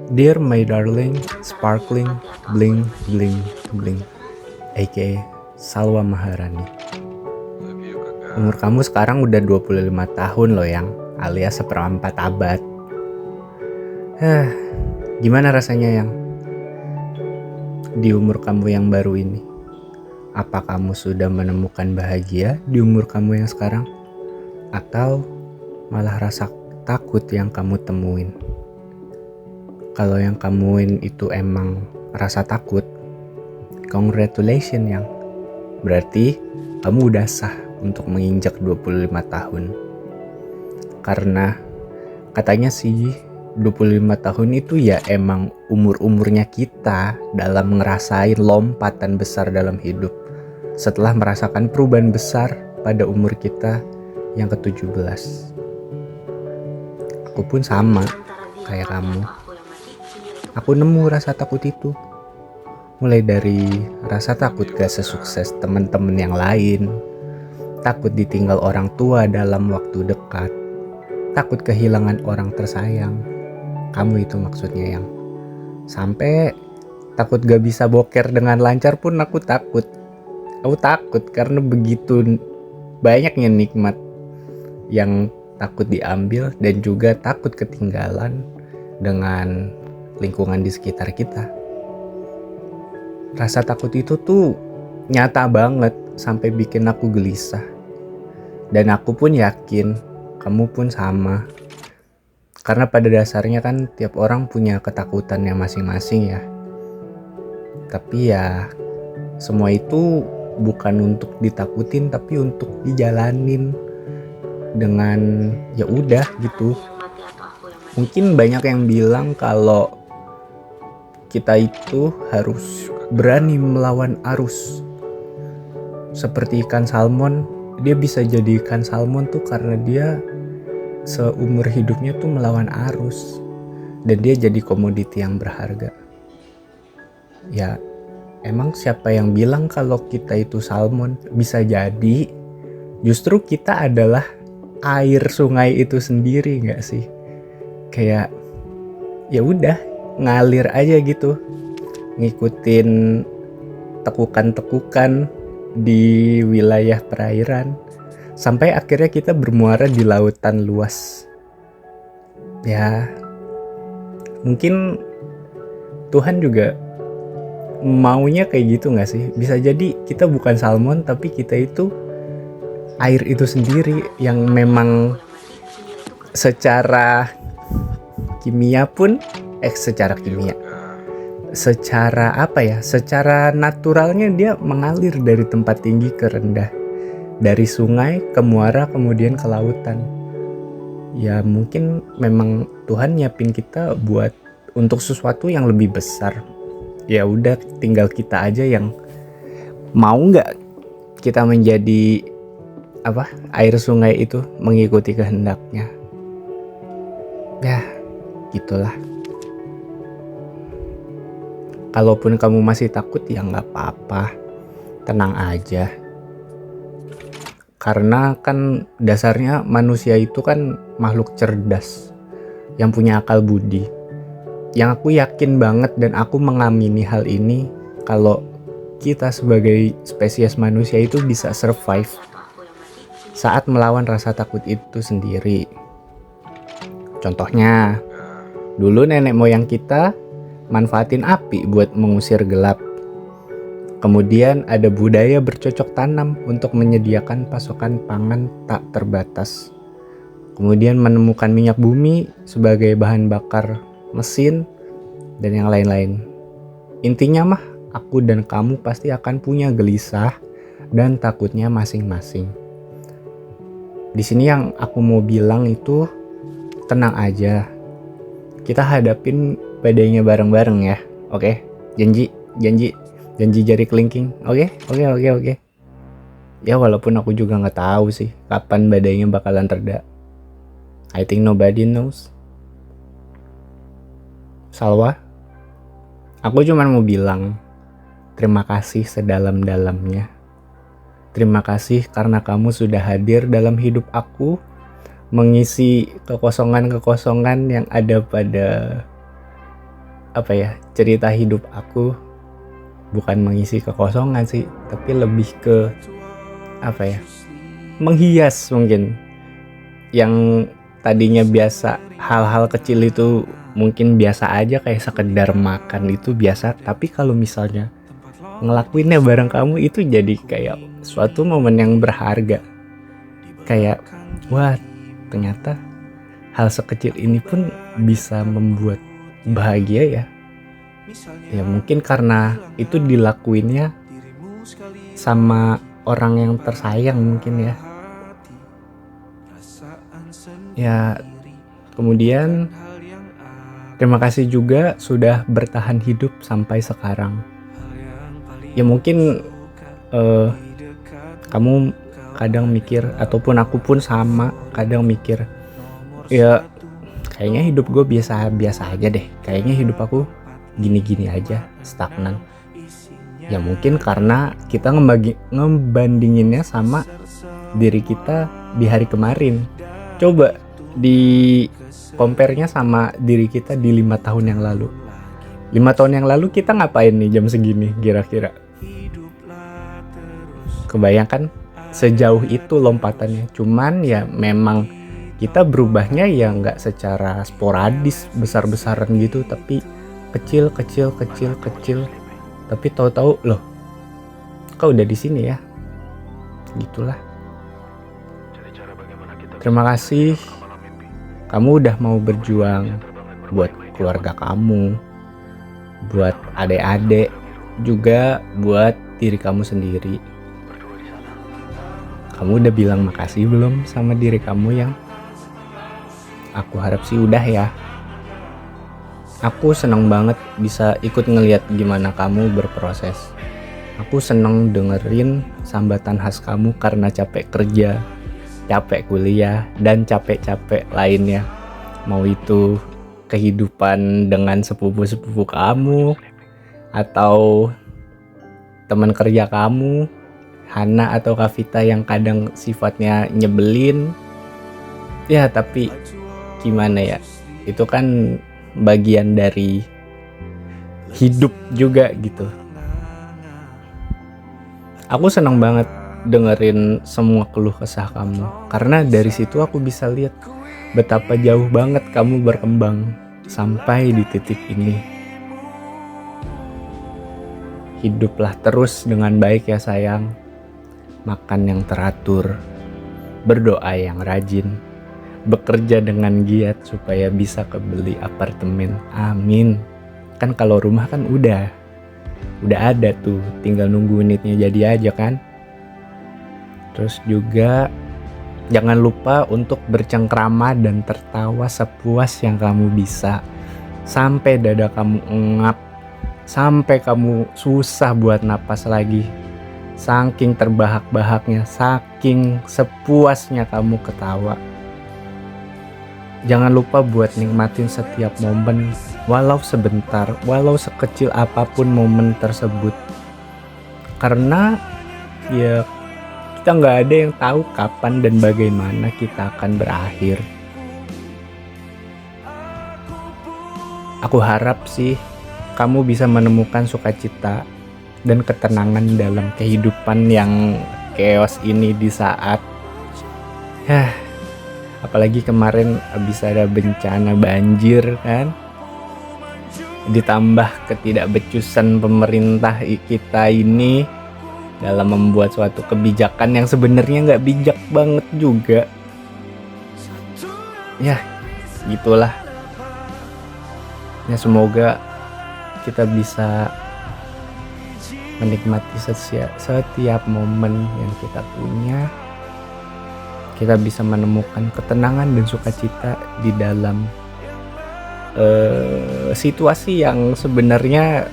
Dear my darling, sparkling, bling, bling, bling, aka Salwa Maharani. Umur kamu sekarang udah 25 tahun loh yang, alias seperempat abad. Gimana rasanya yang di umur kamu yang baru ini? Apa kamu sudah menemukan bahagia di umur kamu yang sekarang? Atau malah rasa takut yang kamu temuin? Kalau yang kamuin itu emang rasa takut, congratulations yang. Berarti kamu udah sah untuk menginjak 25 tahun. Karena katanya sih 25 tahun itu ya emang umur-umurnya kita dalam ngerasain lompatan besar dalam hidup. Setelah merasakan perubahan besar pada umur kita yang ke-17. Aku pun sama kayak kamu. Aku nemu rasa takut itu. Mulai dari rasa takut gak sesukses teman-teman yang lain, takut ditinggal orang tua dalam waktu dekat, takut kehilangan orang tersayang. Kamu itu maksudnya yang. Sampai takut gak bisa boker dengan lancar pun aku takut. Aku takut karena begitu banyaknya nikmat yang takut diambil dan juga takut ketinggalan dengan lingkungan di sekitar kita. Rasa takut itu tuh nyata banget sampai bikin aku gelisah. Dan aku pun yakin kamu pun sama. Karena pada dasarnya kan tiap orang punya ketakutannya masing-masing ya. Tapi ya semua itu bukan untuk ditakutin tapi untuk dijalanin dengan ya udah gitu. Mungkin banyak yang bilang kalau kita itu harus berani melawan arus. Seperti ikan salmon, dia bisa jadi ikan salmon tuh karena dia seumur hidupnya tuh melawan arus. Dan dia jadi komoditi yang berharga. Ya, emang siapa yang bilang kalau kita itu salmon? Bisa jadi justru kita adalah air sungai itu sendiri gak sih? Kayak ya udah ngalir aja gitu, ngikutin tekukan-tekukan di wilayah perairan sampai akhirnya kita bermuara di lautan luas. Ya mungkin Tuhan juga maunya kayak gitu gak sih? Bisa jadi kita bukan salmon tapi kita itu air itu sendiri yang memang secara kimia pun secara naturalnya dia mengalir dari tempat tinggi ke rendah, dari sungai ke muara kemudian ke lautan. Ya mungkin memang Tuhan nyiapin kita buat untuk sesuatu yang lebih besar. Ya udah tinggal kita aja yang mau nggak kita menjadi air sungai itu mengikuti kehendaknya. Ya gitulah. Kalaupun kamu masih takut ya gak apa-apa, tenang aja. Karena kan dasarnya manusia itu kan makhluk cerdas yang punya akal budi. Yang aku yakin banget dan aku mengamini hal ini, kalau kita sebagai spesies manusia itu bisa survive saat melawan rasa takut itu sendiri. Contohnya, dulu nenek moyang kita manfaatin api buat mengusir gelap. Kemudian ada budaya bercocok tanam untuk menyediakan pasokan pangan tak terbatas. Kemudian menemukan minyak bumi sebagai bahan bakar mesin dan yang lain-lain. Intinya mah aku dan kamu pasti akan punya gelisah dan takutnya masing-masing. Di sini yang aku mau bilang itu tenang aja. Kita hadapin badainya bareng-bareng ya. Oke? Janji jari kelingking. Oke. Ya walaupun aku juga gak tahu sih kapan badainya bakalan reda. I think nobody knows. Salwa, aku cuma mau bilang terima kasih sedalam-dalamnya. Terima kasih karena kamu sudah hadir dalam hidup aku, mengisi kekosongan-kekosongan yang ada pada cerita hidup aku bukan mengisi kekosongan sih, tapi lebih ke menghias mungkin. Yang tadinya biasa hal-hal kecil itu mungkin biasa aja, kayak sekedar makan itu biasa, tapi kalau misalnya ngelakuinnya bareng kamu itu jadi kayak suatu momen yang berharga. Kayak wah, ternyata hal sekecil ini pun bisa membuat bahagia ya. Ya mungkin karena itu dilakuinnya sama orang yang tersayang mungkin ya. Ya, kemudian terima kasih juga sudah bertahan hidup sampai sekarang. Ya mungkin kamu kadang mikir, ataupun aku pun sama, kadang mikir, ya kayaknya hidup gue biasa-biasa aja deh. Kayaknya hidup aku gini-gini aja, stagnan. Ya mungkin karena kita ngebandinginnya sama diri kita di hari kemarin. Coba di compare-nya sama diri kita di 5 tahun yang lalu. 5 tahun yang lalu kita ngapain nih jam segini kira-kira? Kebayangkan sejauh itu lompatannya. Cuman ya memang kita berubahnya ya nggak secara sporadis besar-besaran gitu, tapi kecil. Tapi tahu-tahu loh, kau udah di sini ya. Gitulah. Terima kasih kamu udah mau berjuang buat keluarga kamu, buat adik-adik, juga buat diri kamu sendiri. Kamu udah bilang makasih belum sama diri kamu yang? Aku harap sih udah ya. Aku seneng banget bisa ikut ngeliat gimana kamu berproses. Aku seneng dengerin sambatan khas kamu karena capek kerja, capek kuliah, dan capek-capek lainnya. Mau itu kehidupan dengan sepupu-sepupu kamu, atau teman kerja kamu, Hana atau Kavita yang kadang sifatnya nyebelin. Ya tapi gimana ya, itu kan bagian dari hidup juga gitu. Aku senang banget dengerin semua keluh kesah kamu, karena dari situ aku bisa lihat betapa jauh banget kamu berkembang sampai di titik ini. Hiduplah terus dengan baik ya sayang. Makan yang teratur, berdoa yang rajin, bekerja dengan giat supaya bisa kebeli apartemen. Amin. Kan kalau rumah kan udah ada tuh, tinggal nunggu unitnya jadi aja kan. Terus juga jangan lupa untuk bercengkrama dan tertawa sepuas yang kamu bisa, sampai dada kamu engap, sampai kamu susah buat napas lagi. Saking terbahak-bahaknya, saking sepuasnya kamu ketawa. Jangan lupa buat nikmatin setiap momen, walau sebentar, walau sekecil apapun momen tersebut. Karena ya kita nggak ada yang tahu kapan dan bagaimana kita akan berakhir. Aku harap sih kamu bisa menemukan sukacita dan ketenangan dalam kehidupan yang chaos ini di saat apalagi kemarin habis ada bencana banjir kan, ditambah ketidakbecusan pemerintah kita ini dalam membuat suatu kebijakan yang sebenarnya nggak bijak banget juga. Ya gitulah ya, semoga kita bisa menikmati setiap momen yang kita punya. Kita bisa menemukan ketenangan dan sukacita di dalam situasi yang sebenarnya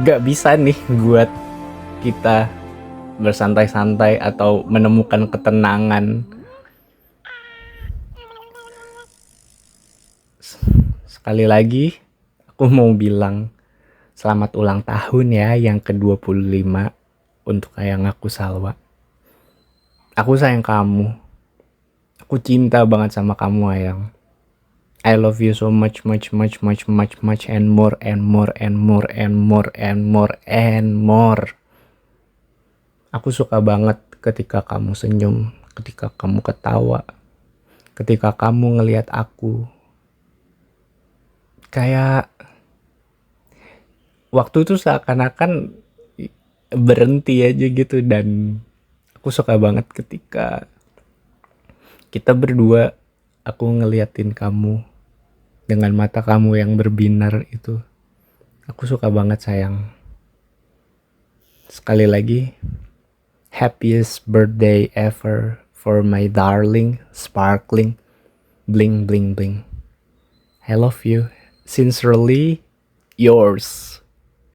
gak bisa nih buat kita bersantai-santai atau menemukan ketenangan. Sekali lagi aku mau bilang selamat ulang tahun ya yang ke-25 untuk ayang aku Salwa. Aku sayang kamu. Aku cinta banget sama kamu ayang. I love you so much, much, much, much, much, much, and more, and more, and more, and more, and more, and more. Aku suka banget ketika kamu senyum, ketika kamu ketawa, ketika kamu ngelihat aku. Kayak waktu itu seakan-akan berhenti aja gitu, dan aku suka banget ketika kita berdua, aku ngeliatin kamu dengan mata kamu yang berbinar itu. Aku suka banget sayang. Sekali lagi, happiest birthday ever for my darling, sparkling, bling bling bling. I love you. Sincerely, yours.